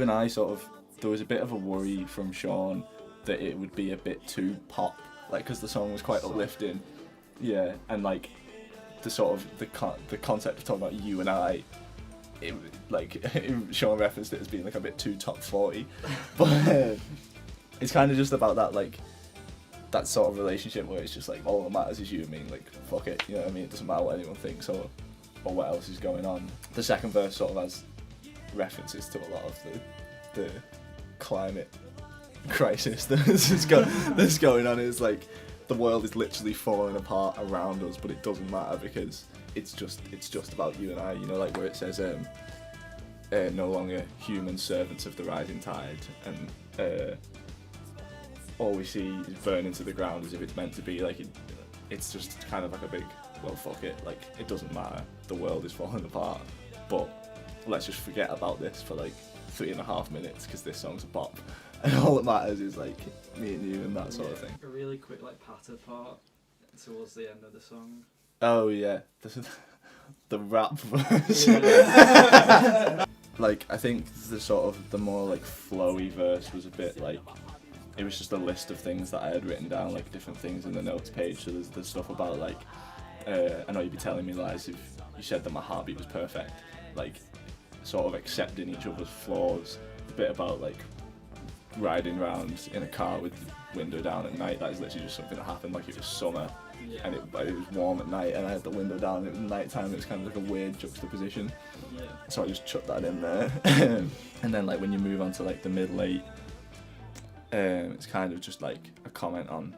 You and I sort of, there was a bit of a worry from Sean that it would be a bit too pop, like, because the song was quite uplifting. Yeah, and like the sort of the concept of talking about you and I, it, like Sean referenced it as being like a bit too top 40, but it's kind of just about that, like that sort of relationship where it's just like all that matters is you and me, like fuck it, you know what I mean? It doesn't matter what anyone thinks or what else is going on. The second verse sort of has references to a lot of the climate crisis that's going on. It's like the world is literally falling apart around us, but it doesn't matter because it's just about you and I, you know, like where it says no longer human servants of the rising tide, and all we see is burning to the ground as if it's meant to be. Like it's just kind of like a big, well fuck it, like it doesn't matter, the world is falling apart, but let's just forget about this for like 3.5 minutes because this song's a pop, and all that matters is like me and you and that sort of thing. A really quick like patter part towards the end of the song. Oh yeah, this is the rap verse. Yeah. Like I think the sort of the more like flowy verse was a bit like, it was just a list of things that I had written down, like different things in the notes page. So there's stuff about like, I know you'd be telling me lies if you said that my heartbeat was perfect. Like, sort of accepting each other's flaws. A bit about like riding around in a car with the window down at night. That is literally just something that happened. Like it was summer, and it was warm at night, and I had the window down. And it was night time. It was kind of like a weird juxtaposition. Yeah. So I just chucked that in there. And then like when you move on to like the mid late. It's kind of just like a comment on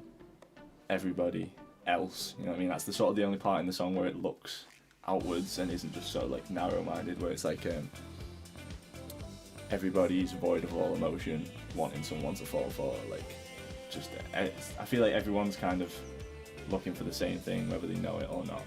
everybody else, you know what I mean? That's the sort of the only part in the song where it looks outwards and isn't just so like narrow-minded, where it's like everybody's void of all emotion, wanting someone to fall for, like just I feel like everyone's kind of looking for the same thing, whether they know it or not.